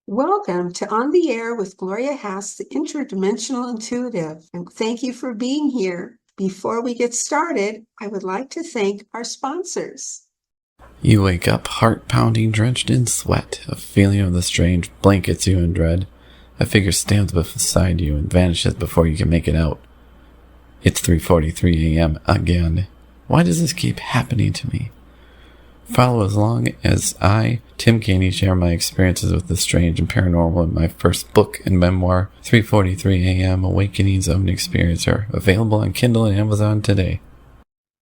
Welcome to On the Air with Gloria Haas, the Interdimensional Intuitive, and thank you for being here. Before we get started, I would like to thank our sponsors. You wake up, heart pounding, drenched in sweat. A feeling of the strange blankets you in dread. A figure stands beside you and vanishes before you can make it out. It's 3:43 a.m. again. Why does this keep happening to me? Follow as long as I, Tim Caney, share my experiences with the strange and paranormal in my first book and memoir, 3:43 a.m. Awakenings of an Experiencer, available on Kindle and Amazon today.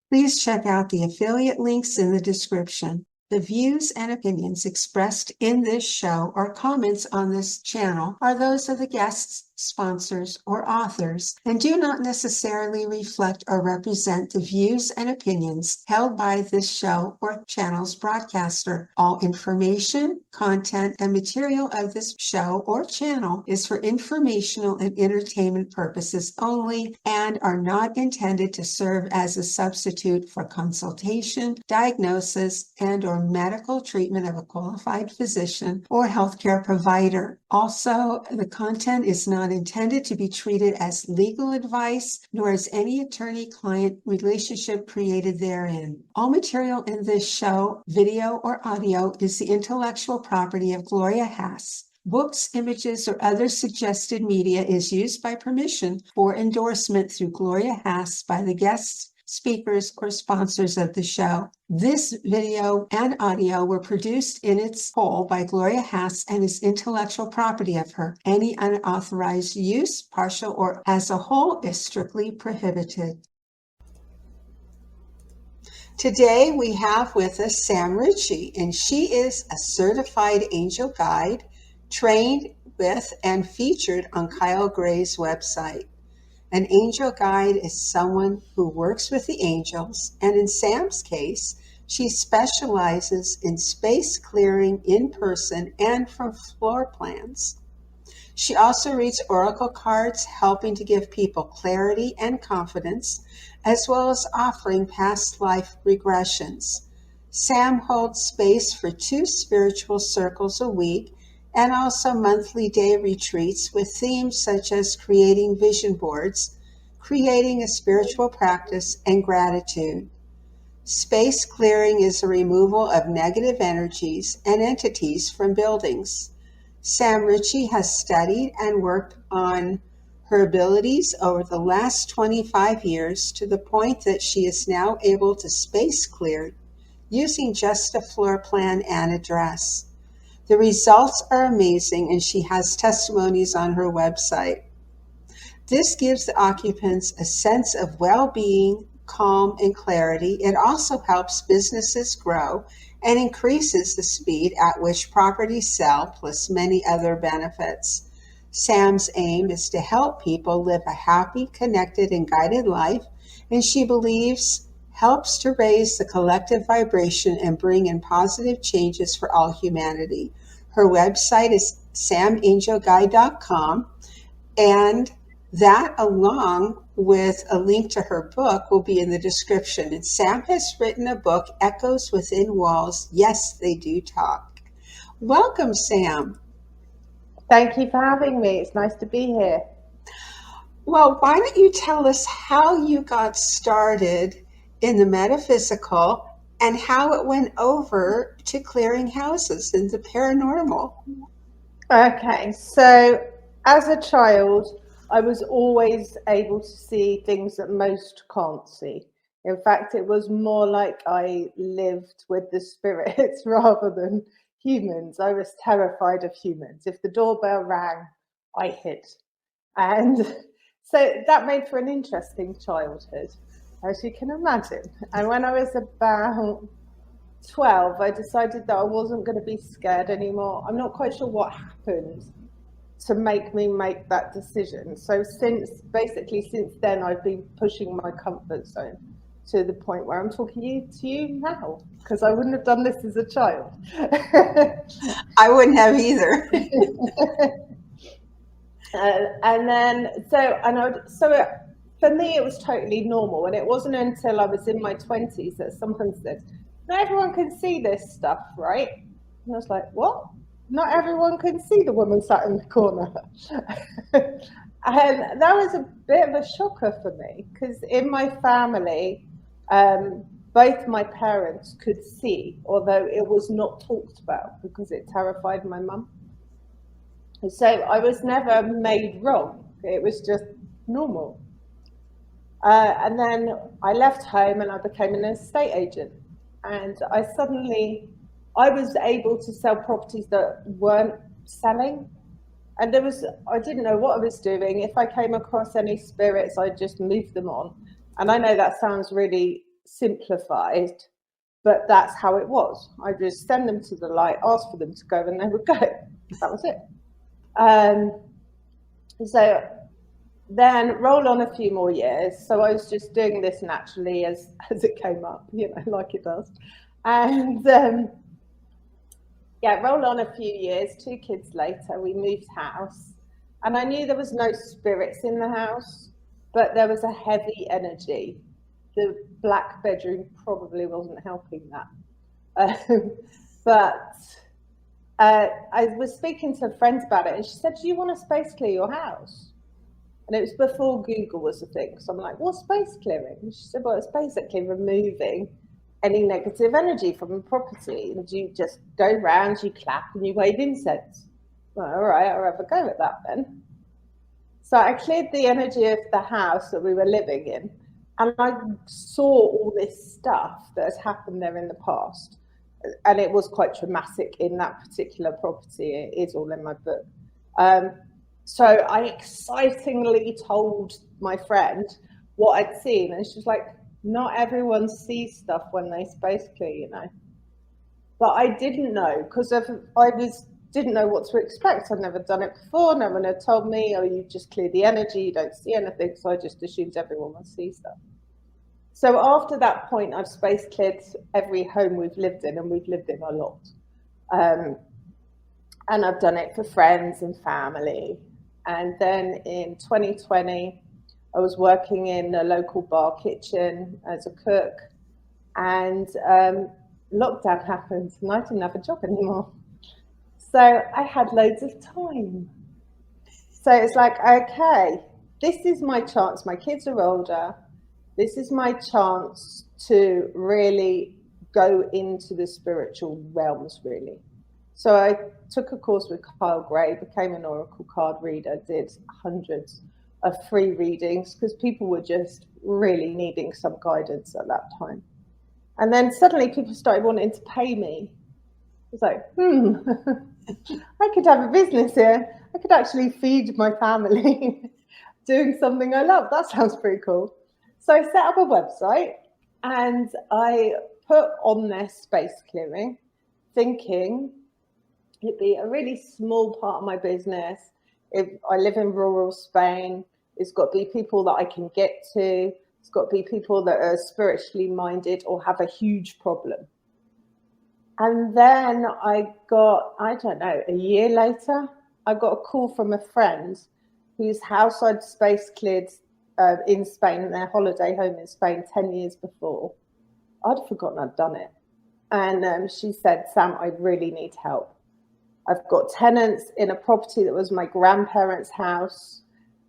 Please check out the affiliate links in the description. The views and opinions expressed in this show or comments on this channel are those of the guests, sponsors, or authors, and do not necessarily reflect or represent the views and opinions held by this show or channel's broadcaster. All information, content, and material of this show or channel is for informational and entertainment purposes only and are not intended to serve as a substitute for consultation, diagnosis, and/or medical treatment of a qualified physician or healthcare provider. Also, the content is not intended to be treated as legal advice, nor is any attorney-client relationship created therein. All material in this show, video or audio, is the intellectual property of Gloria Haas. Books, images, or other suggested media is used by permission for endorsement through Gloria Haas by the guests, speakers, or sponsors of the show. This video and audio were produced in its whole by Gloria Haas and is intellectual property of her. Any unauthorized use, partial or as a whole, is strictly prohibited. Today we have with us Sam Ritchie, and she is a certified angel guide, trained with and featured on Kyle Gray's website. An angel guide is someone who works with the angels, and in Sam's case, she specializes in space clearing in person and from floor plans. She also reads oracle cards, helping to give people clarity and confidence, as well as offering past life regressions. Sam holds space for 2 spiritual circles a week and also monthly day retreats with themes such as creating vision boards, creating a spiritual practice, and gratitude. Space clearing is the removal of negative energies and entities from buildings. Sam Ritchie has studied and worked on her abilities over the last 25 years to the point that she is now able to space clear using just a floor plan and address. The results are amazing, and she has testimonies on her website. This gives the occupants a sense of well-being, calm, and clarity. It also helps businesses grow and increases the speed at which properties sell, plus many other benefits. Sam's aim is to help people live a happy, connected, and guided life, and she believes helps to raise the collective vibration and bring in positive changes for all humanity. Her website is samangelguide.com, and that, along with a link to her book, will be in the description. And Sam has written a book, Echoes Within Walls. Yes, they do talk. Welcome, Sam. Thank you for having me. It's nice to be here. Well, why don't you tell us how you got started in the metaphysical and how it went over to clearing houses and the paranormal? Okay, so as a child, I was always able to see things that most can't see. In fact, it was more like I lived with the spirits rather than humans. I was terrified of humans. If the doorbell rang, I hid. And so that made for an interesting childhood, as you can imagine. And when I was about 12, I decided that I wasn't going to be scared anymore. I'm not quite sure what happened to make me make that decision. So since then, I've been pushing my comfort zone to the point where I'm talking to you now, because I wouldn't have done this as a child. I wouldn't have either. For me, it was totally normal. And it wasn't until I was in my 20s that someone said, "Not everyone can see this stuff, right?" And I was like, "What?" not everyone can see the woman sat in the corner. And that was a bit of a shocker for me, because in my family, both my parents could see, although it was not talked about because it terrified my mum. So I was never made wrong. It was just normal. And then I left home and I became an estate agent. And I was able to sell properties that weren't selling. And I didn't know what I was doing. If I came across any spirits, I just moved them on. And I know that sounds really simplified, but that's how it was. I just send them to the light, ask for them to go, and they would go. That was it. So then roll on a few more years. So I was just doing this naturally as it came up, like it does. And roll on a few years, 2 kids later, we moved house. And I knew there was no spirits in the house, but there was a heavy energy. The black bedroom probably wasn't helping that. But I was speaking to friends about it, and she said, do you want to space clear your house? And it was before Google was a thing. So I'm like, what's space clearing? And she said, well, it's basically removing any negative energy from the property. And you just go round, you clap, and you wave incense. Well, all right, I'll have a go at that then. So I cleared the energy of the house that we were living in, and I saw all this stuff that has happened there in the past. And it was quite traumatic in that particular property. It is all in my book. So I excitingly told my friend what I'd seen, and she was like, not everyone sees stuff when they space clear, But I didn't know, because didn't know what to expect. I'd never done it before. No one had told me, oh, you just clear the energy, you don't see anything. So I just assumed everyone would see stuff. So after that point, I've space cleared every home we've lived in, and we've lived in a lot. And I've done it for friends and family. And then in 2020, I was working in a local bar kitchen as a cook, and lockdown happened, and I didn't have a job anymore. So I had loads of time. So it's like, okay, this is my chance. My kids are older. This is my chance to really go into the spiritual realms, really. So I took a course with Kyle Gray, became an oracle card reader, did hundreds of free readings because people were just really needing some guidance at that time. And then suddenly people started wanting to pay me. It's like, I could have a business here. I could actually feed my family doing something I love. That sounds pretty cool. So I set up a website and I put on there space clearing, thinking it'd be a really small part of my business. If I live in rural Spain, it's got to be people that I can get to. It's got to be people that are spiritually minded or have a huge problem. And then I got, I don't know, a year later, I got a call from a friend whose house I'd space cleared in Spain, their holiday home in Spain 10 years before. I'd forgotten I'd done it. And she said, Sam, I really need help. I've got tenants in a property that was my grandparents' house.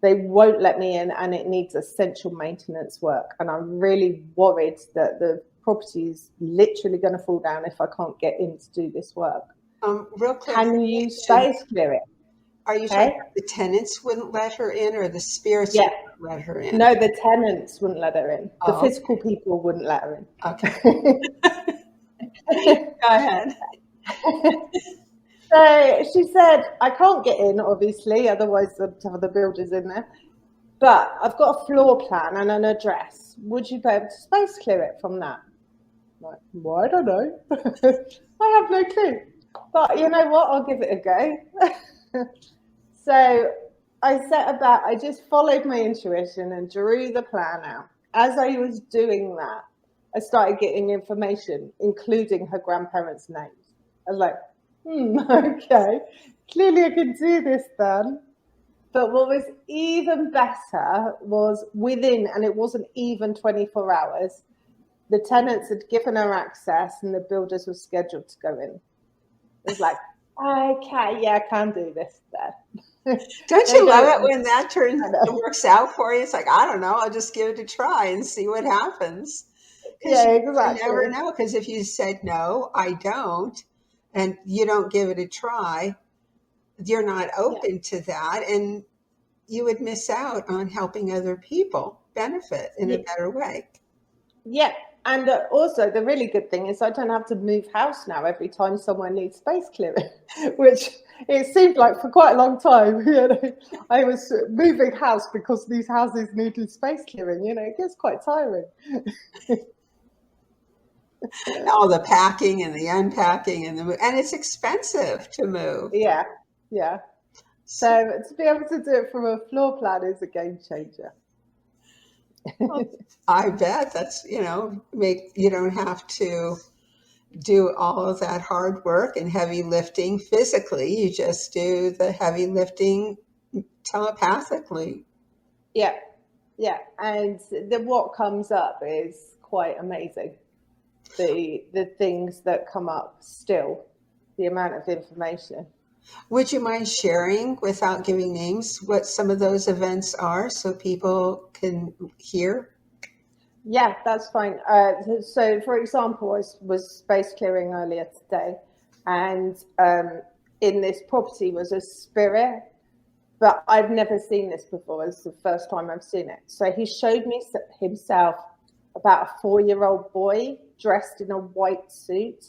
They won't let me in, and it needs essential maintenance work. And I'm really worried that the property is literally going to fall down if I can't get in to do this work. Real quick, can you space clear it? Are you saying the tenants wouldn't let her in, or the spirits wouldn't let her in? No, the tenants wouldn't let her in. The physical people wouldn't let her in. Okay. Go ahead. So she said, I can't get in, obviously, otherwise I'd have the builders in there. But I've got a floor plan and an address. Would you be able to space clear it from that? I'm like, well, I don't know. I have no clue. But you know what? I'll give it a go. So I just followed my intuition and drew the plan out. As I was doing that, I started getting information, including her grandparents' names. I was like, okay, clearly I can do this then. But what was even better was within, and it wasn't even 24 hours, the tenants had given her access and the builders were scheduled to go in. It was like, Okay, yeah, I can do this then. Don't They you love it don't. when that I turns know. works out for you? It's like, I don't know, I'll just give it a try and see what happens. Because Yeah, you really never exactly. know. Because if you said no, I don't, and you don't give it a try, you're not Yeah, open to that, and you would miss out on helping other people benefit in a yeah, better way. yeah. And also, the really good thing is I don't have to move house now every time someone needs space clearing, which it seemed like for quite a long time. I was moving house because these houses needed space clearing. It gets quite tiring. All the packing and the unpacking and it's expensive to move. Yeah, yeah. So, So to be able to do it from a floor plan is a game changer. well, I bet that's, make you don't have to do all of that hard work and heavy lifting physically. You just do the heavy lifting telepathically. Yeah, yeah. And what comes up is quite amazing. The things that come up still, the amount of information. Would you mind sharing, without giving names, what some of those events are so people can hear? Yeah, that's fine. So, for example, I was space clearing earlier today, and in this property was a spirit, but I've never seen this before. It's the first time I've seen it. So he showed me himself about a 4-year-old boy dressed in a white suit,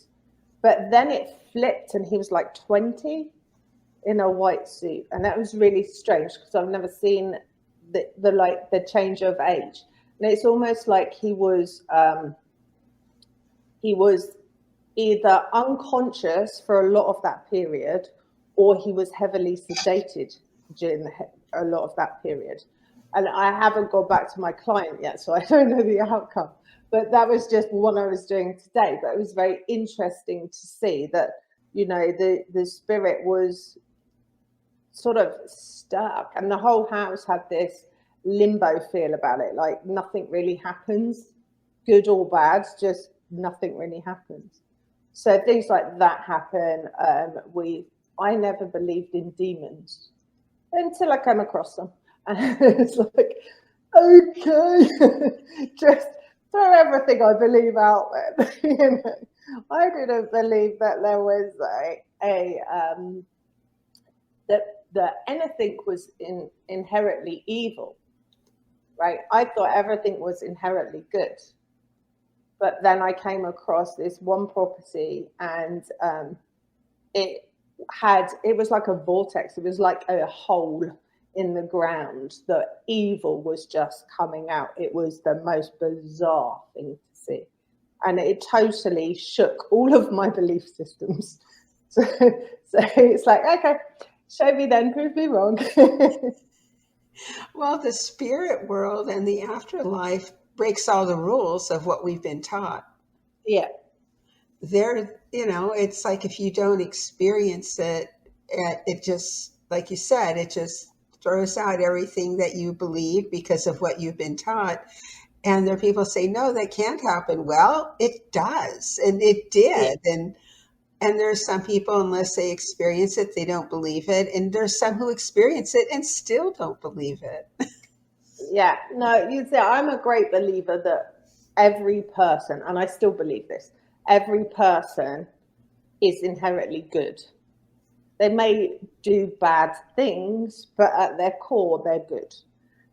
but then it flipped and he was like 20 in a white suit, and that was really strange because I've never seen the change of age. And it's almost like he was either unconscious for a lot of that period, or he was heavily sedated during a lot of that period. And I haven't gone back to my client yet, so I don't know the outcome. But that was just what I was doing today. But it was very interesting to see that the spirit was sort of stuck, and the whole house had this limbo feel about it, like nothing really happens, good or bad, just nothing really happens. So things like that happen. I never believed in demons until I came across them, and it's like, okay, just throw everything I believe out there. I didn't believe that there was that anything was inherently evil, right? I thought everything was inherently good. But then I came across this one property, and it was like a vortex. It was like a hole in the ground. The evil was just coming out. It was the most bizarre thing to see. And it totally shook all of my belief systems. So it's like, okay, show me then, prove me wrong. Well, the spirit world and the afterlife breaks all the rules of what we've been taught. Yeah, It's like if you don't experience it, it just, like you said, it just throws out everything that you believe because of what you've been taught. And there are people say, no, that can't happen. Well, it does. And it yeah, did. And there's some people, unless they experience it, they don't believe it. And there's some who experience it and still don't believe it. yeah. No, you see, I'm a great believer that every person, and I still believe this, every person is inherently good. They may do bad things, but at their core, they're good.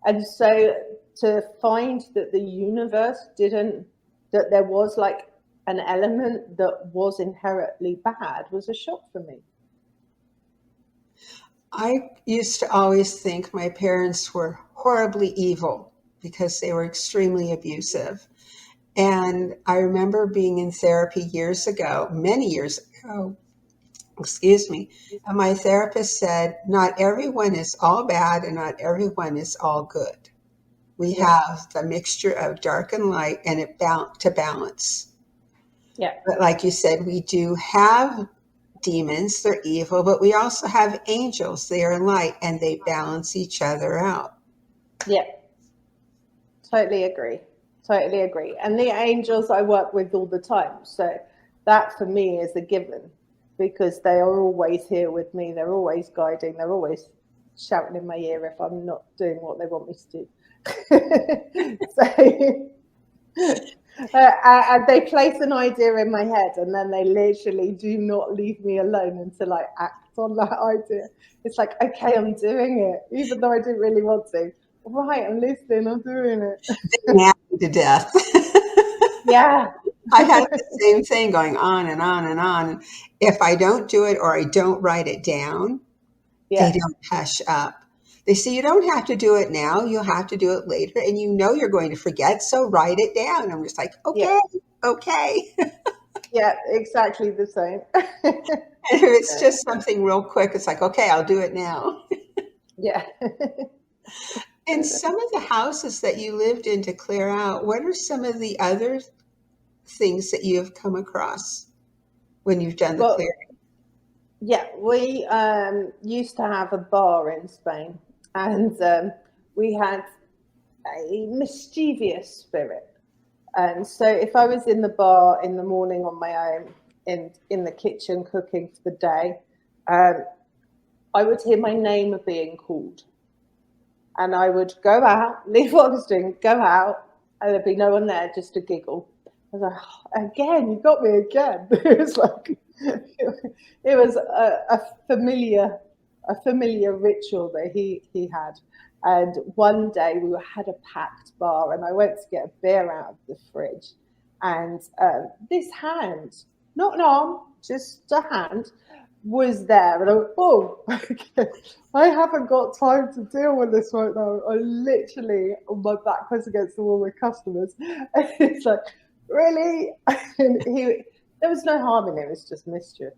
And so to find that the universe didn't, that there was like an element that was inherently bad was a shock for me. I used to always think my parents were horribly evil because they were extremely abusive. And I remember being in therapy years ago, many years ago, excuse me, and my therapist said, not everyone is all bad and not everyone is all good. We Yeah, have the mixture of dark and light and to balance. yeah, But like you said, we do have demons, they're evil, but we also have angels, they are light and they balance each other out. yeah. Totally agree. Totally agree. And the angels I work with all the time. So that for me is a given because they are always here with me. They're always guiding. They're always shouting in my ear if I'm not doing what they want me to do. And they place an idea in my head, and then they literally do not leave me alone until I act on that idea. It's like, okay, I'm doing it, even though I didn't really want to. Right, I'm listening, I'm doing it. Mad to death. Yeah. I had the same thing going on and on and on. If I don't do it or I don't write it down, they Yeah. don't hush up. They say, you don't have to do it now. You'll have to do it later. And you know you're going to forget, so write it down. I'm just like, Yeah. okay, okay. Yeah, exactly the same. And if it's just something real quick, it's like, okay, I'll do it now. Yeah. In some of the houses that you lived in to clear out, what are some of the other things that you have come across when you've done the Well, clearing? yeah, we used to have a bar in Spain, and we had a mischievous spirit. And so if I was in the bar in the morning on my own, in the kitchen cooking for the day, I would hear my name being called. And I would go out, leave what I was doing, go out, and there'd be no one there, just a giggle. I was like, oh, again, you got me again. It was like, it was a familiar ritual that he had. And one day we had a packed bar, and I went to get a beer out of the fridge, and this hand, not an arm, just a hand, was there, and I went, oh, okay. I haven't got time to deal with this right now. I literally, my back was against the wall with customers, and it's like, really? And there was no harm in it. It was just mischievous.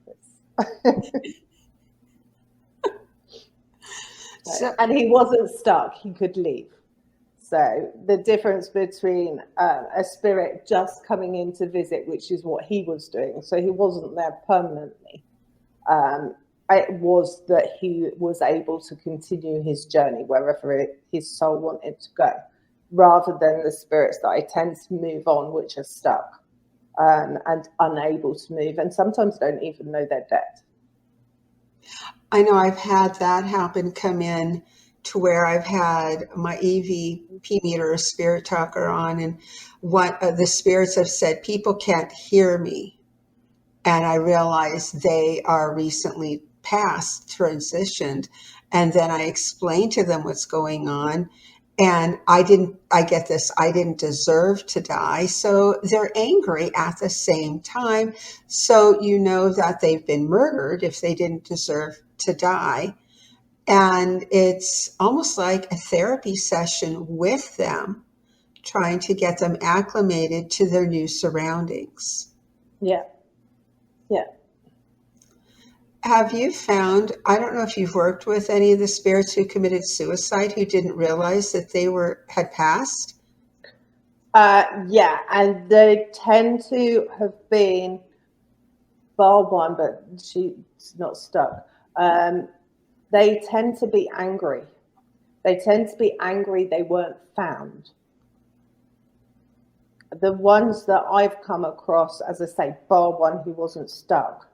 And he wasn't stuck. He could leave. So the difference between a spirit just coming in to visit, which is what he was doing, so he wasn't there permanently. It was that he was able to continue his journey wherever his soul wanted to go, rather than the spirits that I tend to move on, which are stuck and unable to move, and sometimes don't even know they're dead. I know I've had that happen, come in to where I've had my EVP meter or spirit talker on, and what the spirits have said, people can't hear me. And I realized they are recently passed, transitioned. And then I explained to them what's going on. And I get this, I didn't deserve to die. So they're angry at the same time. So you know that they've been murdered if they didn't deserve to die. And it's almost like a therapy session with them, trying to get them acclimated to their new surroundings. Yeah. Yeah. Have you found, I don't know if you've worked with any of the spirits who committed suicide who didn't realize that they had passed? Yeah, and they tend to have been bar one, but she's not stuck. They tend to be angry. They tend to be angry they weren't found. The ones that I've come across, as I say, bar one who wasn't stuck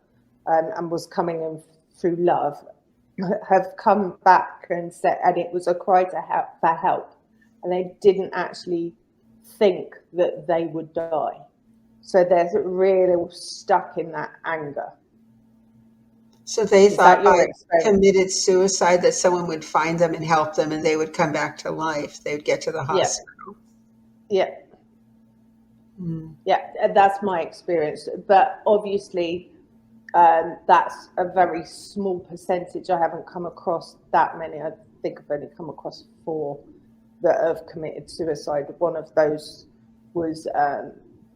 and was coming in through love, have come back and said, and it was a cry for help, and they didn't actually think that they would die. So they're really stuck in that anger. So they thought by committed suicide that someone would find them and help them and they would come back to life. They would get to the hospital. Yeah. Yeah, that's my experience. But obviously, that's a very small percentage. I haven't come across that many. I think I've only come across 4 that have committed suicide. One of those was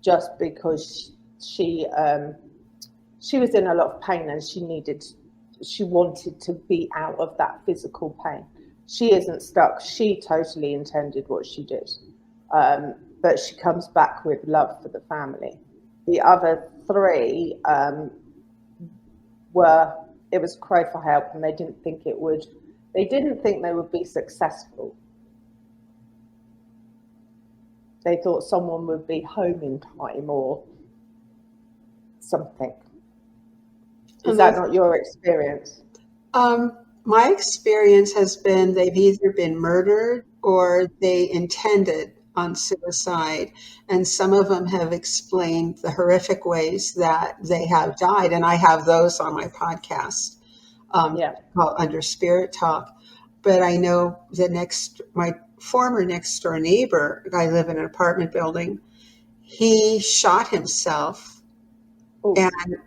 just because she was in a lot of pain and she wanted to be out of that physical pain. She isn't stuck. She totally intended what she did. But she comes back with love for the family. The other 3 it was cry for help, and they didn't think they would be successful. They thought someone would be home in time or something. Is that not your experience? My experience has been they've either been murdered or they intended on suicide. And some of them have explained the horrific ways that they have died. And I have those on my podcast Yeah. called Under Spirit Talk. But I know my former next door neighbor, I live in an apartment building, he shot himself. Oh, And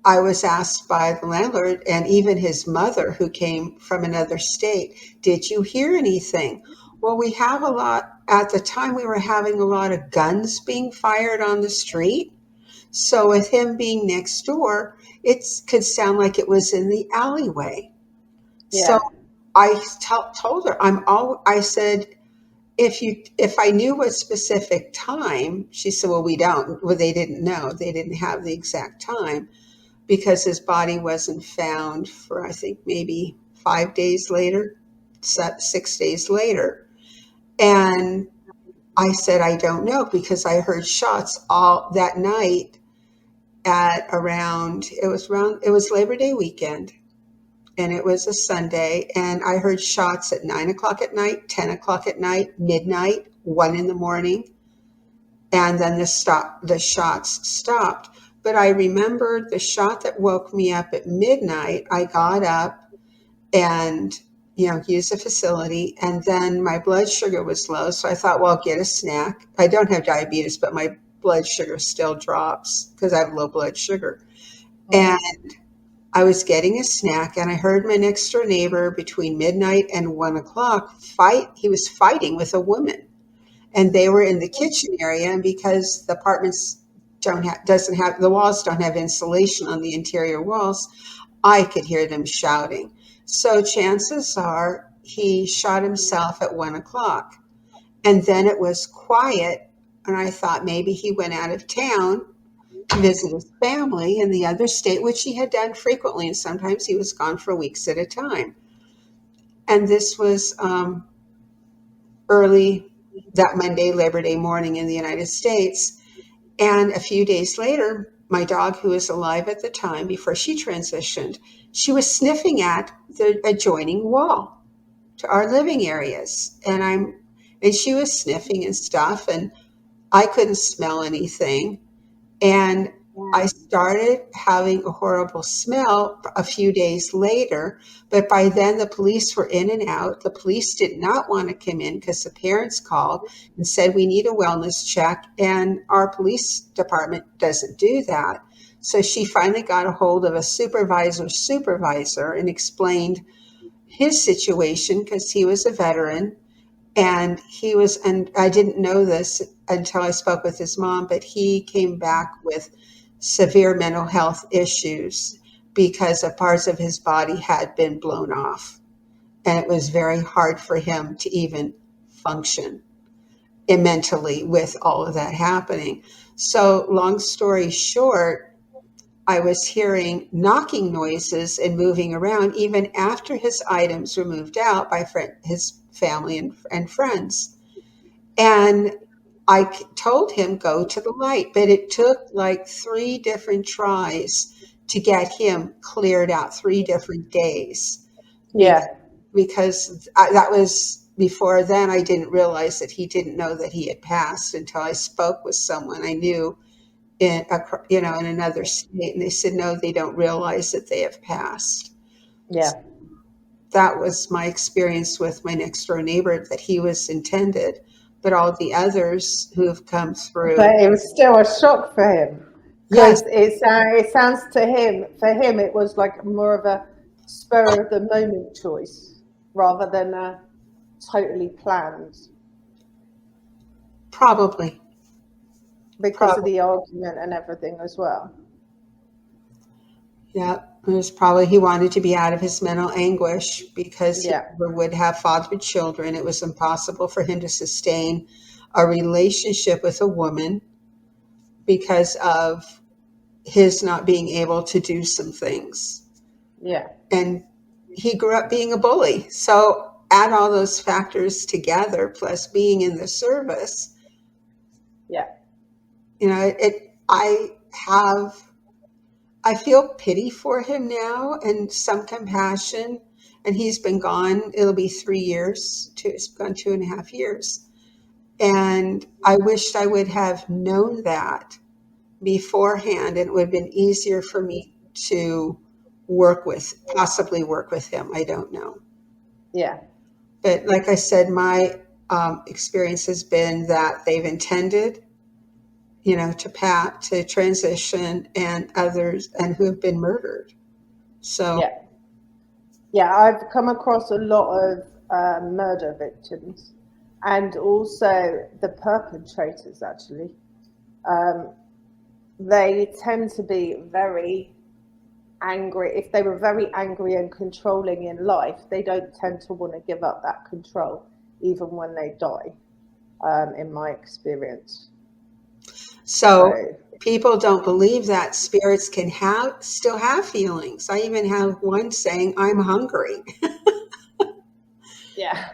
I was asked by the landlord and even his mother, who came from another state, did you hear anything? Well, we have a lot, at the time we were having a lot of guns being fired on the street. So with him being next door, it could sound like it was in the alleyway. yeah. So I told her, I said, if I knew what specific time, she said, well, we don't. Well, they didn't know. They didn't have the exact time, because his body wasn't found for, I think, maybe 5 days later, 6 days later. And I said, I don't know, because I heard shots all that night at it was Labor Day weekend, and it was a Sunday, and I heard shots at 9 o'clock at night, 10 o'clock at night, midnight, 1 in the morning. And then the shots stopped. But I remember the shot that woke me up at midnight. I got up and, used the facility, and then my blood sugar was low. So I thought, well, I'll get a snack. I don't have diabetes, but my blood sugar still drops because I have low blood sugar. And I was getting a snack, and I heard my next door neighbor between midnight and 1 o'clock fight. He was fighting with a woman. And they were in the kitchen area, and because the apartments the walls don't have insulation on the interior walls, I could hear them shouting. So chances are he shot himself at 1 o'clock. And then it was quiet, and I thought maybe he went out of town to visit his family in the other state, which he had done frequently, and sometimes he was gone for weeks at a time. And this was early that Monday, Labor Day morning in the United States. And a few days later, my dog, who was alive at the time before she transitioned, she was sniffing at the adjoining wall to our living areas. And she was sniffing and stuff, and I couldn't smell anything. And I started having a horrible smell a few days later, but by then the police were in and out. The police did not want to come in because the parents called and said, we need a wellness check, and our police department doesn't do that. So she finally got a hold of a supervisor and explained his situation, because he was a veteran. And I didn't know this until I spoke with his mom, but he came back with severe mental health issues because of parts of his body had been blown off. And it was very hard for him to even function mentally with all of that happening. So long story short, I was hearing knocking noises and moving around even after his items were moved out by his family and friends. And I told him, go to the light, but it took like 3 different tries to get him cleared out, 3 different days. Yeah. Because that was before then. I didn't realize that he didn't know that he had passed until I spoke with someone I knew in another state, and they said, no, they don't realize that they have passed. Yeah. So that was my experience with my next door neighbor, that he was intended, but all the others who have come through. But it was still a shock for him. Yes. Because it sounds for him, it was like more of a spur of the moment choice rather than a totally planned. Probably. Because of the argument and everything as well. Yeah, it was probably he wanted to be out of his mental anguish, because he never would have fathered children. It was impossible for him to sustain a relationship with a woman because of his not being able to do some things. Yeah. And he grew up being a bully. So add all those factors together, plus being in the service. Yeah. I have I feel pity for him now and some compassion. And he's been gone. It'll be 3 years. It's gone 2.5 years. And I wished I would have known that beforehand, and it would have been easier for me to possibly work with him. I don't know. Yeah. But like I said, my experience has been that they've intended, to transition, and others, and who have been murdered. So yeah, I've come across a lot of murder victims, and also the perpetrators. Actually, they tend to be very angry. If they were very angry and controlling in life, they don't tend to want to give up that control, even when they die. In my experience. So people don't believe that spirits can still have feelings. I even have one saying, "I'm hungry." Yeah.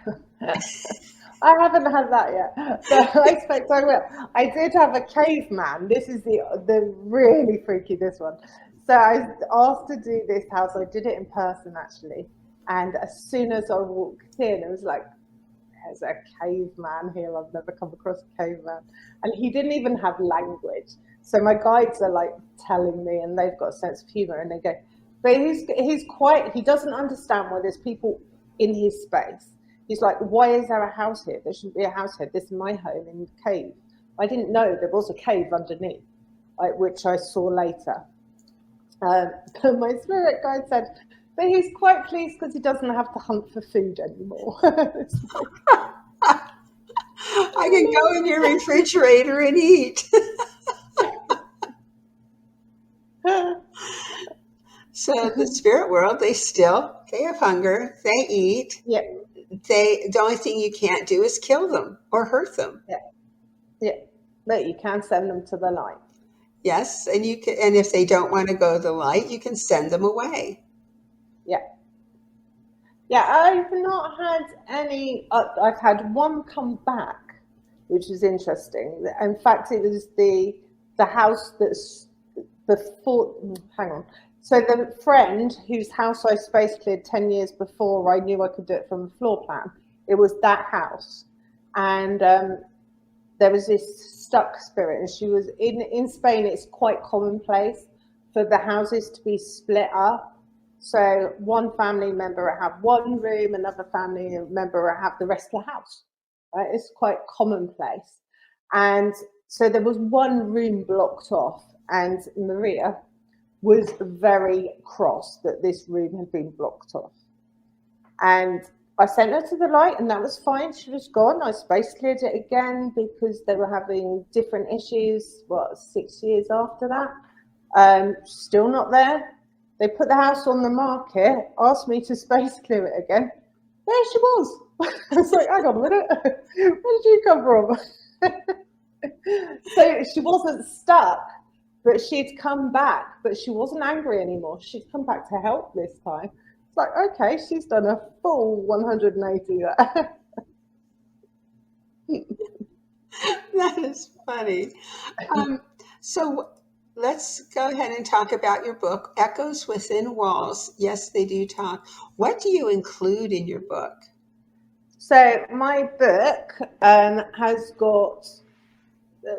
I haven't had that yet, but I expect I will. I did have a caveman. This is the really freaky, this one. So I was asked to do this house. I did it in person, actually. And as soon as I walked in, it was like, there's a caveman here. I've never come across a caveman. And he didn't even have language. So my guides are like telling me, and they've got a sense of humor, and they go, but he's quite, he doesn't understand why there's people in his space. He's like, why is there a house here? There shouldn't be a house here. This is my home in the cave. I didn't know there was a cave underneath, which I saw later. But my spirit guide said, but he's quite pleased because he doesn't have to hunt for food anymore. I can go in your refrigerator and eat. So the spirit world, they have hunger, they eat. Yeah. The only thing you can't do is kill them or hurt them. Yeah. But you can send them to the light. Yes, and you can, and if they don't want to go to the light, you can send them away. Yeah, I've not had any. I've had one come back, which is interesting. In fact, it was the house that's before. Hang on. So the friend whose house I space cleared 10 years before I knew I could do it from a floor plan, it was that house, and there was this stuck spirit, and she was in Spain. It's quite commonplace for the houses to be split up. So one family member will have one room, another family member will have the rest of the house. Right? It's quite commonplace. And so there was one room blocked off, and Maria was very cross that this room had been blocked off. And I sent her to the light, and that was fine. She was gone. I space cleared it again because they were having different issues, 6 years after that. Still not there. They put the house on the market, asked me to space clear it again. There she was. I was like, hang on a minute. Where did you come from? So she wasn't stuck, but she'd come back, but she wasn't angry anymore. She'd come back to help this time. It's like, okay, she's done a full 180 there. That is funny. So let's go ahead and talk about your book, Echoes Within Walls. Yes, they do talk. What do you include in your book? So my book has got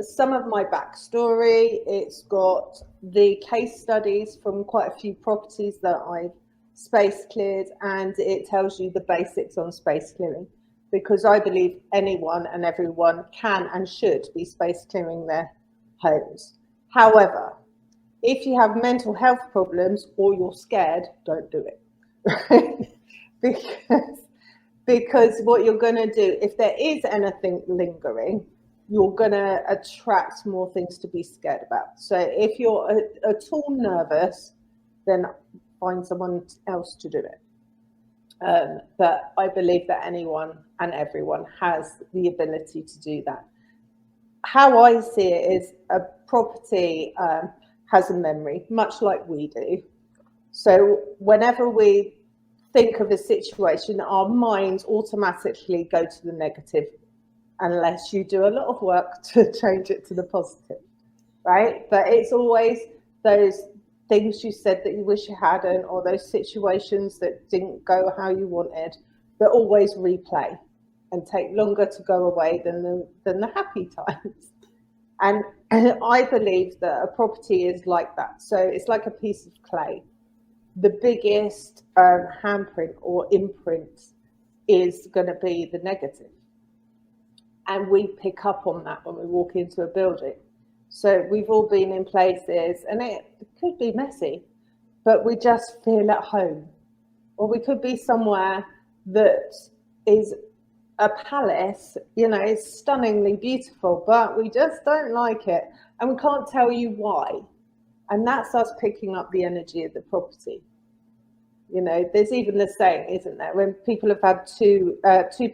some of my backstory. It's got the case studies from quite a few properties that I've space cleared, and it tells you the basics on space clearing, because I believe anyone and everyone can and should be space clearing their homes. However, if you have mental health problems or you're scared, don't do it. because what you're going to do, if there is anything lingering, you're going to attract more things to be scared about. So if you're at all nervous, then find someone else to do it. But I believe that anyone and everyone has the ability to do that. How I see it is a property has a memory, much like we do. So whenever we think of a situation, our minds automatically go to the negative, unless you do a lot of work to change it to the positive, right? But it's always those things you said that you wish you hadn't, or those situations that didn't go how you wanted, that always replay and take longer to go away than the happy times. And I believe that a property is like that. So it's like a piece of clay. The biggest handprint or imprint is going to be the negative. And we pick up on that when we walk into a building. So we've all been in places, and it could be messy, but we just feel at home. Or we could be somewhere that is a palace, you know, it's stunningly beautiful, but we just don't like it. And we can't tell you why. And that's us picking up the energy of the property. You know, there's even the saying, isn't there, when people have had two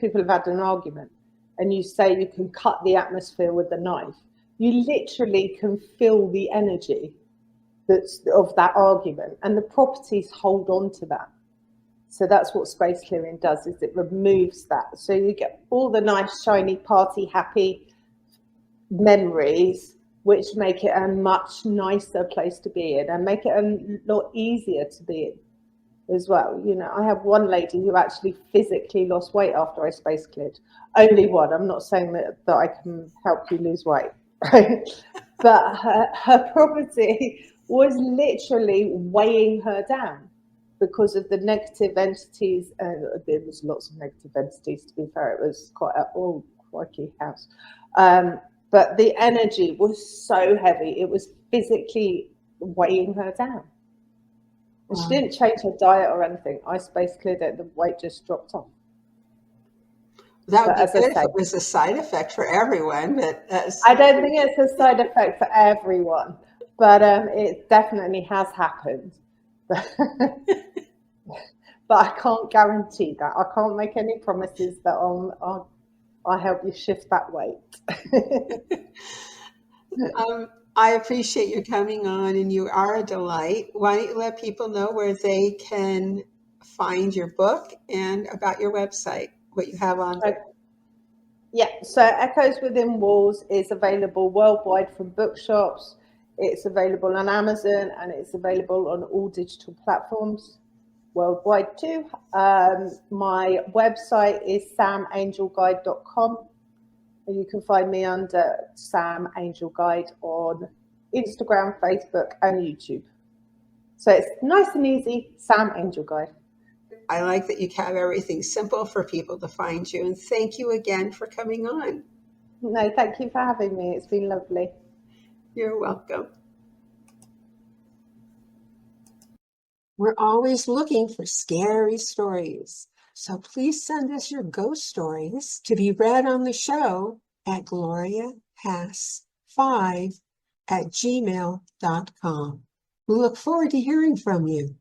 people have had an argument, and you say you can cut the atmosphere with a knife, you literally can feel the energy that's of that argument, and the properties hold on to that. So that's what space clearing does, is it removes that. So you get all the nice, shiny, party, happy memories, which make it a much nicer place to be in and make it a lot easier to be in as well. You know, I have one lady who actually physically lost weight after I space cleared. Only one. I'm not saying that I can help you lose weight, right? But her property was literally weighing her down because of the negative entities. There was lots of negative entities, to be fair. It was quite a quirky house. But the energy was so heavy. It was physically weighing her down. And she didn't change her diet or anything. I space cleared it. The weight just dropped off. That would be good if it was a side effect for everyone. But I don't think it's a side effect for everyone, but it definitely has happened. But I can't guarantee that. I can't make any promises that I'll help you shift that weight. I appreciate you coming on, and you are a delight. Why don't you let people know where they can find your book and about your website, what you have on there? Yeah, so Echoes Within Walls is available worldwide from bookshops. It's available on Amazon, and it's available on all digital platforms worldwide too. My website is samangelguide.com. You can find me under Sam Angel Guide on Instagram, Facebook, and YouTube. So it's nice and easy, Sam Angel Guide. I like that you have everything simple for people to find you. And thank you again for coming on. No, thank you for having me. It's been lovely. You're welcome. We're always looking for scary stories. So please send us your ghost stories to be read on the show at gloriahass5@gmail.com. We look forward to hearing from you.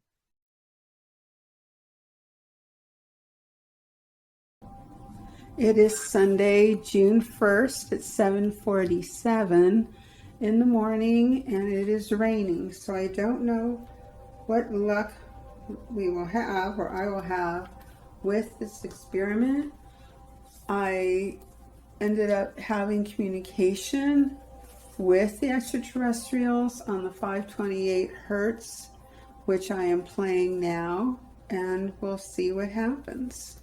It is Sunday, June 1st at 7:47 in the morning, and it is raining. So I don't know what luck we will have, or I will have, with this experiment. I ended up having communication with the extraterrestrials on the 528 hertz, which I am playing now, and we'll see what happens.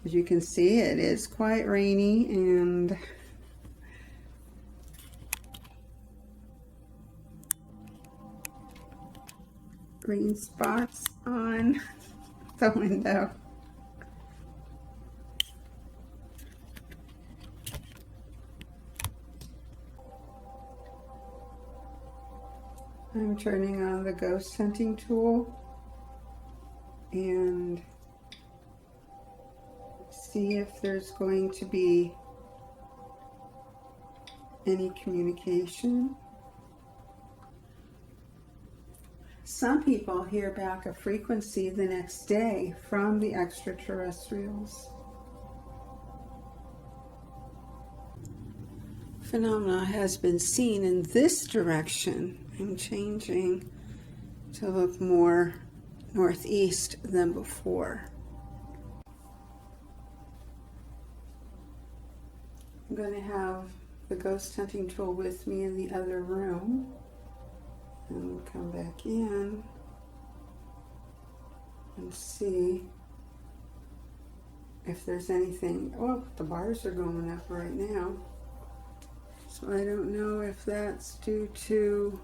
As you can see, it is quite rainy and green spots on the window. I'm turning on the ghost hunting tool and see if there's going to be any communication. Some people hear back a frequency the next day from the extraterrestrials. Phenomena has been seen in this direction. I'm changing to look more northeast than before. I'm going to have the ghost hunting tool with me in the other room. And we'll come back in and see if there's anything. Oh, the bars are going up right now. So I don't know if that's due to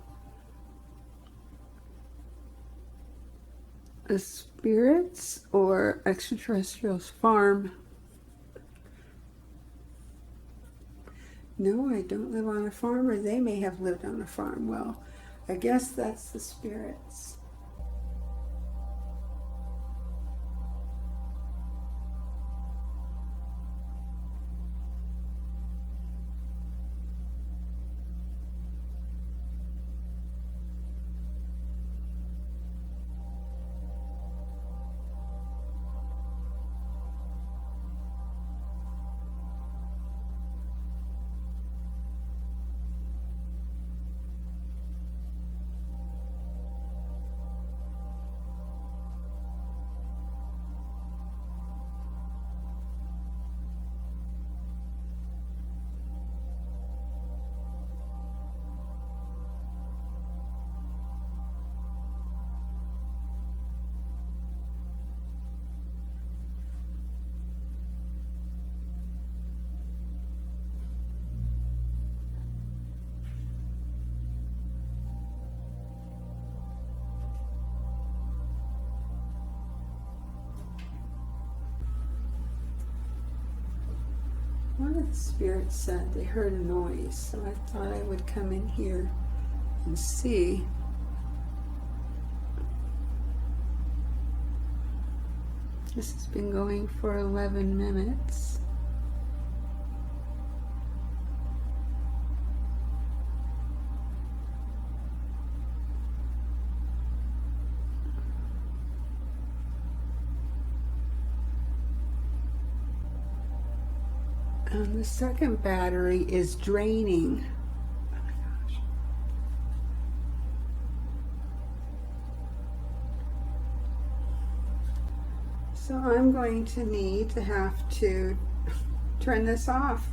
the spirits or extraterrestrials farm. No, I don't live on a farm, or they may have lived on a farm. Well, I guess that's the spirits. One of the spirits said they heard a noise, so I thought I would come in here and see. This has been going for 11 minutes. And the second battery is draining. Oh my gosh. So I'm going to need to have to turn this off.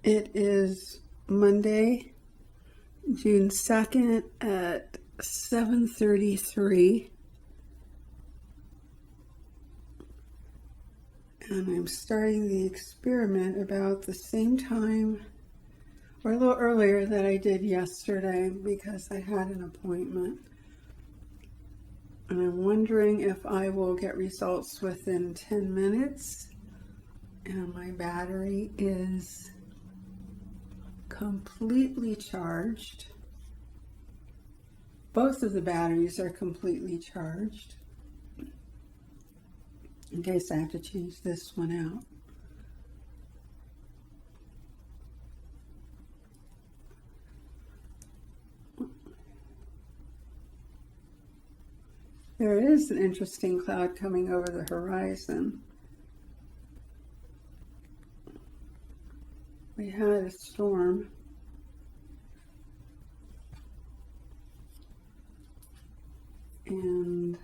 It is Monday, June 2nd at 7:33. And I'm starting the experiment about the same time, or a little earlier than I did yesterday, because I had an appointment. And I'm wondering if I will get results within 10 minutes. And my battery is completely charged. Both of the batteries are completely charged. In case I have to change this one out. There is an interesting cloud coming over the horizon. We had a storm. And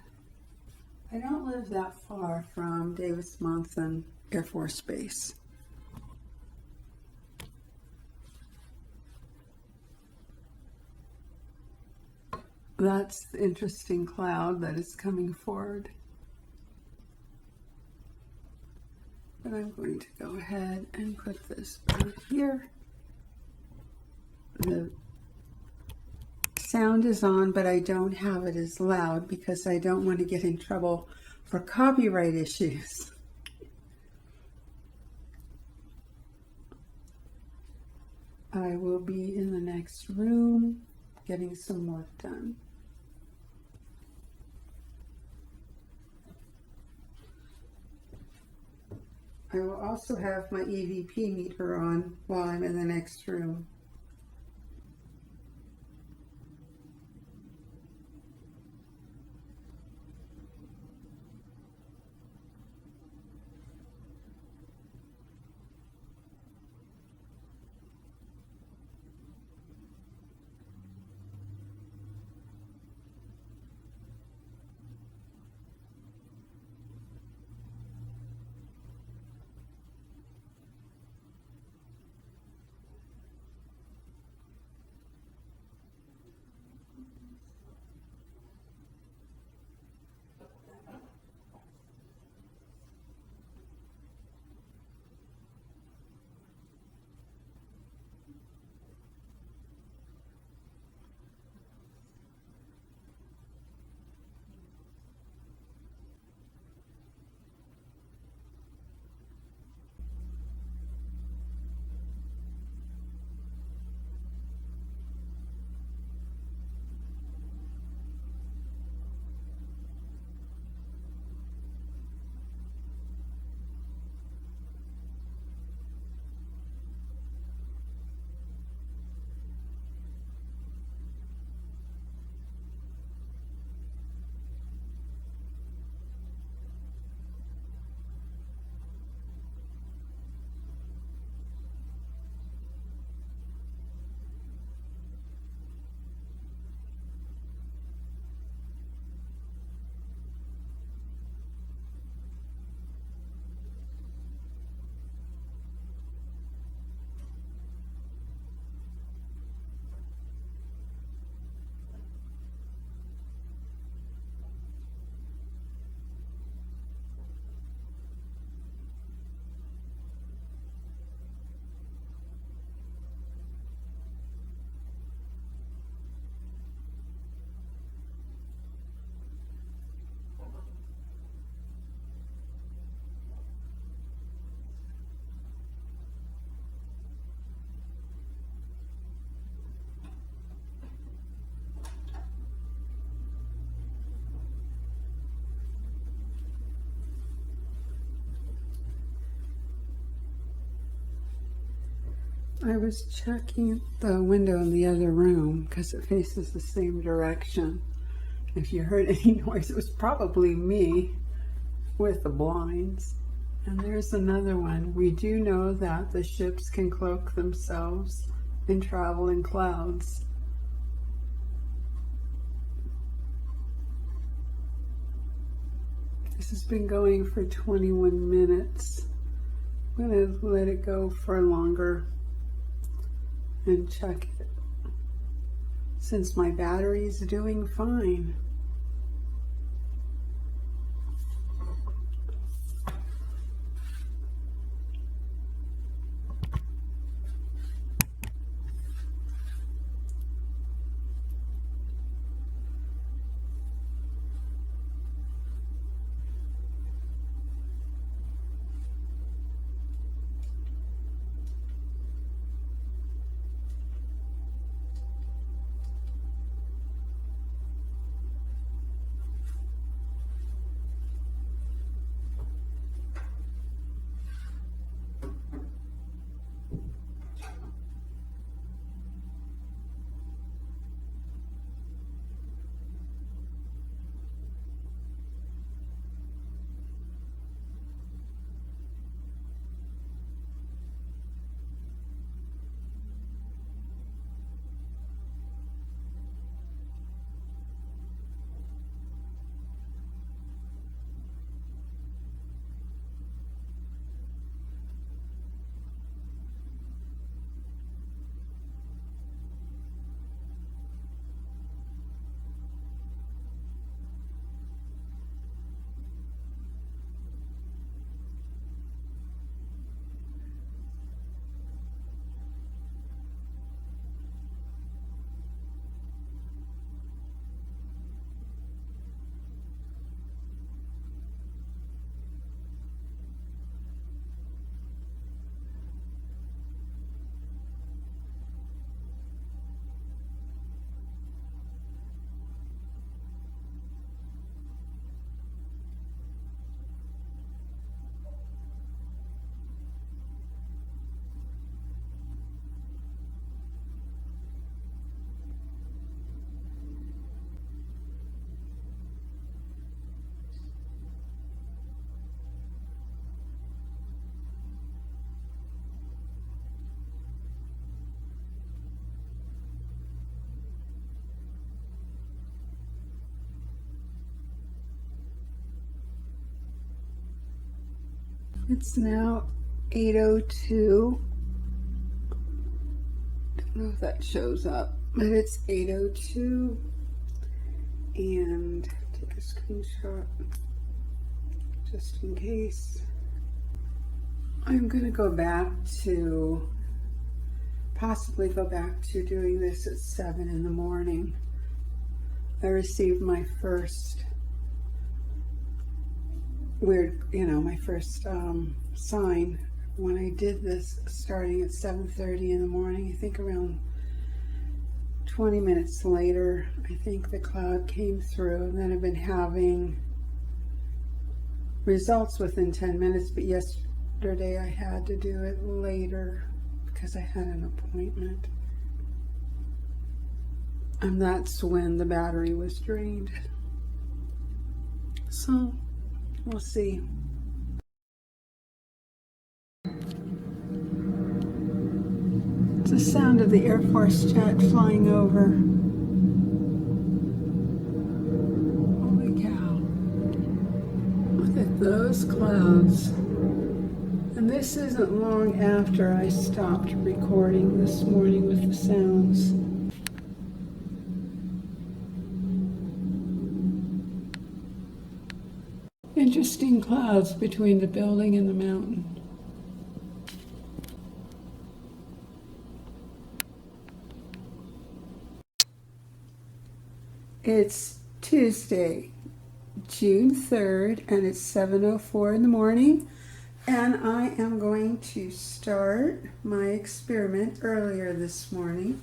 I don't live that far from Davis-Monthan Air Force Base. That's the interesting cloud that is coming forward. But I'm going to go ahead and put this right here. The sound is on, but I don't have it as loud because I don't want to get in trouble for copyright issues. I will be in the next room getting some work done. I will also have my EVP meter on while I'm in the next room. I was checking the window in the other room because it faces the same direction. If you heard any noise, it was probably me with the blinds. And there's another one. We do know that the ships can cloak themselves and travel in clouds. This has been going for 21 minutes. I'm going to let it go for longer and check it, since my battery is doing fine. It's now 8:02. Don't know if that shows up, but it's 8:02. And take a screenshot just in case. I'm going to go back to, possibly go back to doing this at 7 in the morning. I received my first my first sign when I did this, starting at 7:30 in the morning. I think around 20 minutes later, I think the cloud came through, and then I've been having results within 10 minutes, but yesterday I had to do it later because I had an appointment. And that's when the battery was drained. So we'll see. It's the sound of the Air Force jet flying over. Holy cow. Look at those clouds. And this isn't long after I stopped recording this morning with the sounds. Interesting clouds between the building and the mountain. It's Tuesday, June 3rd, and it's 7:04 in the morning, and I am going to start my experiment earlier this morning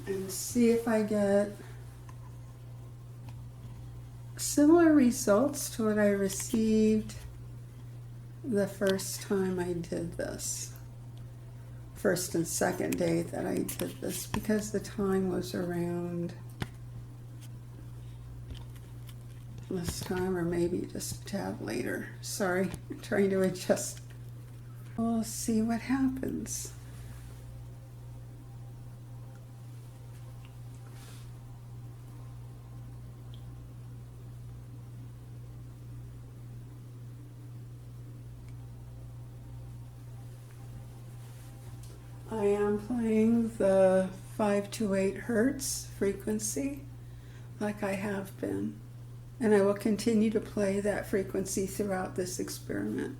and see if I get similar results to what I received the first time I did this. First and second day that I did this, because the time was around this time, or maybe just a tad later. Sorry, I'm trying to adjust. We'll see what happens. I am playing the 528 hertz frequency like I have been, and I will continue to play that frequency throughout this experiment.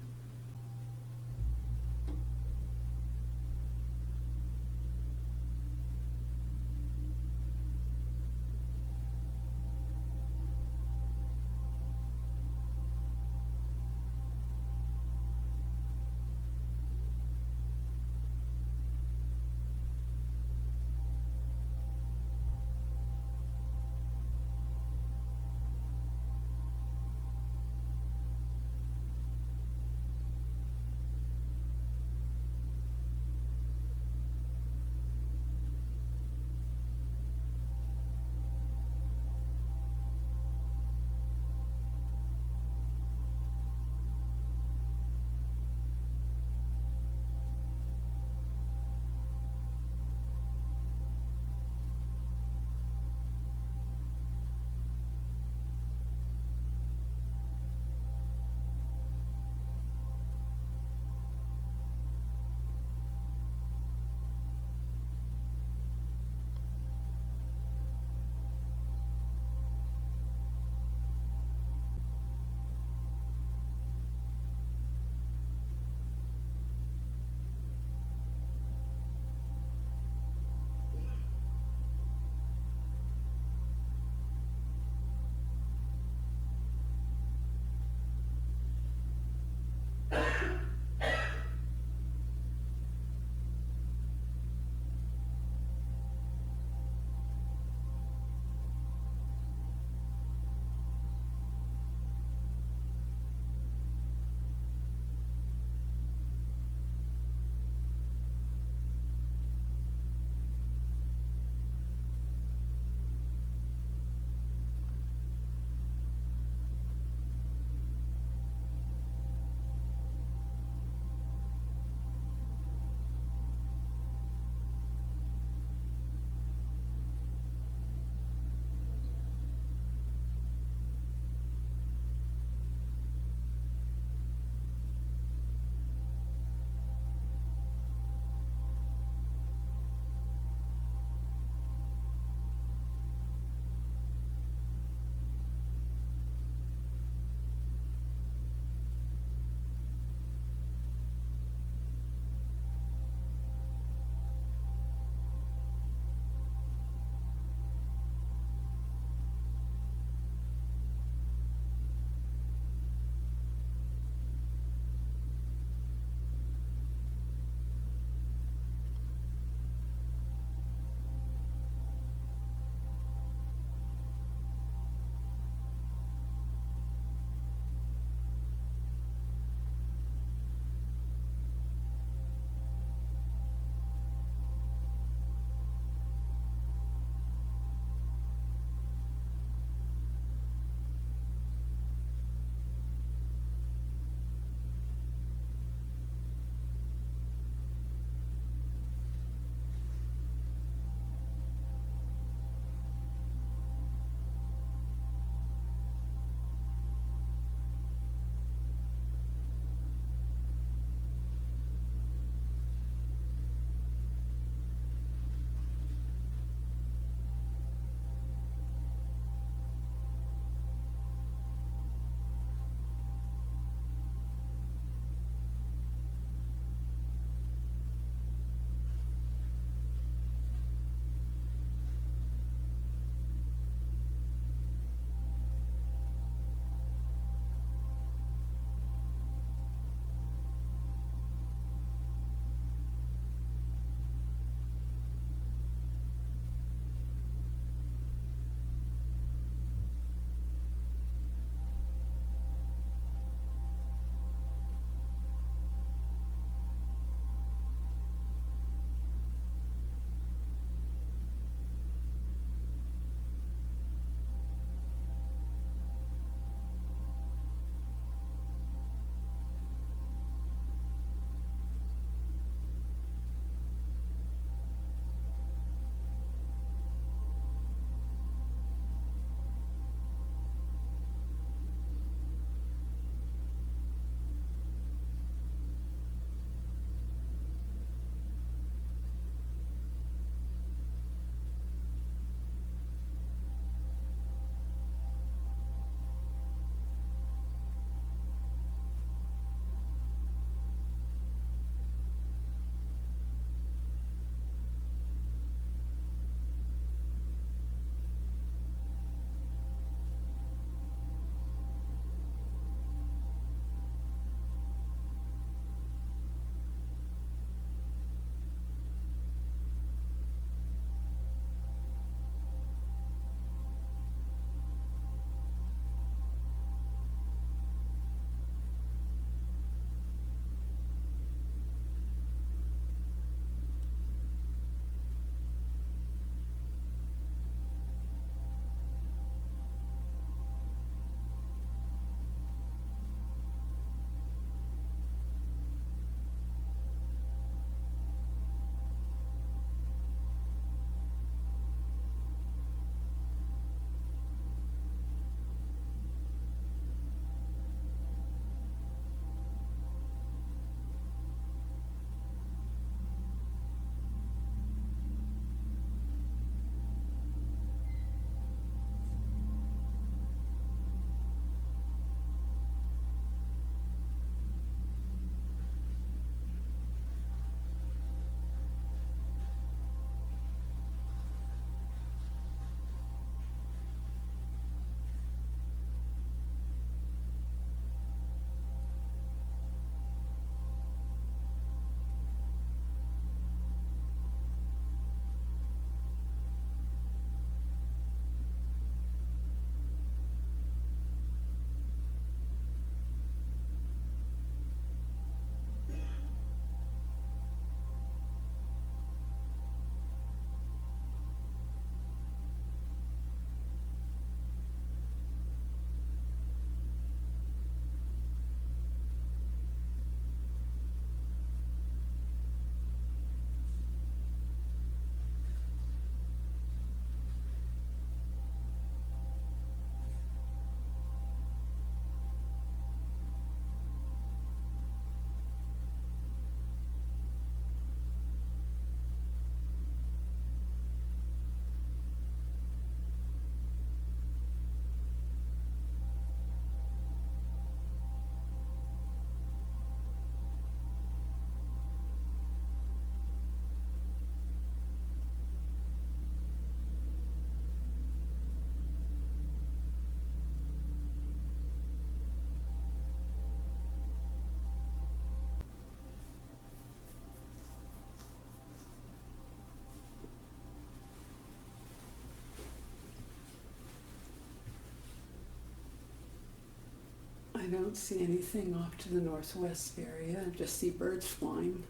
don't see anything off to the northwest area. I just see birds flying.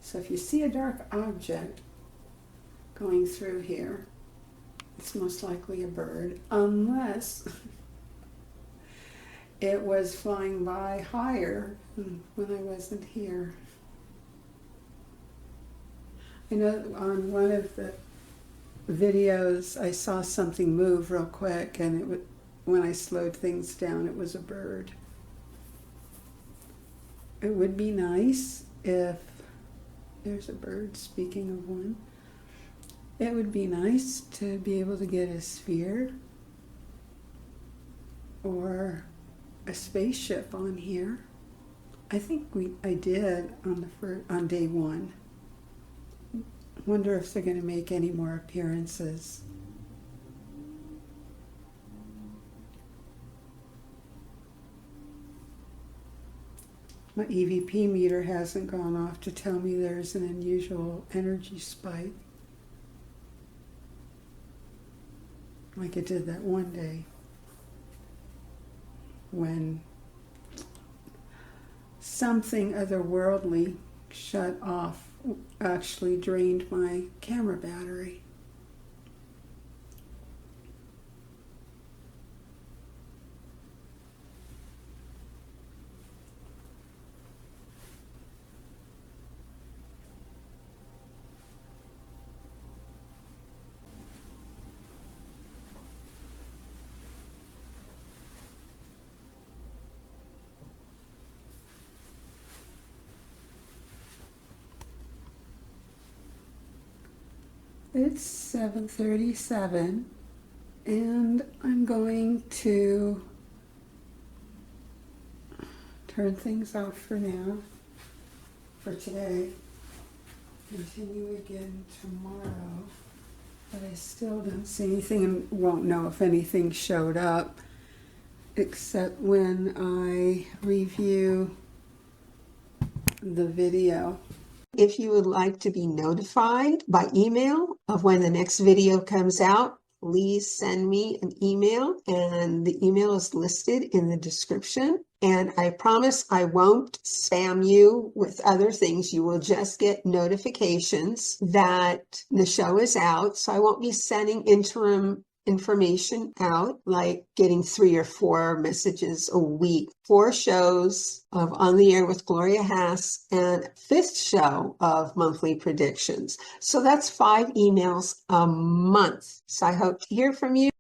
So if you see a dark object going through here, it's most likely a bird, unless it was flying by higher when I wasn't here. I know on one of the videos I saw something move real quick, and when I slowed things down, it was a bird. It would be nice if there's a bird, speaking of one. It would be nice to be able to get a sphere or a spaceship on here. I think I did on day one. Wonder if they're going to make any more appearances. My EVP meter hasn't gone off to tell me there's an unusual energy spike, like it did that one day when something otherworldly shut off, actually drained my camera battery. It's 7:37, and I'm going to turn things off for now, for today. Continue again tomorrow, but I still don't see anything and won't know if anything showed up, except when I review the video. If you would like to be notified by email of when the next video comes out, please send me an email, and the email is listed in the description. And I promise I won't spam you with other things. You will just get notifications that the show is out. So I won't be sending interim information out, like getting 3 or 4 messages a week. 4 shows of On the Air with Gloria Haas, and 5th show of Monthly Predictions. So that's 5 emails a month. So I hope to hear from you.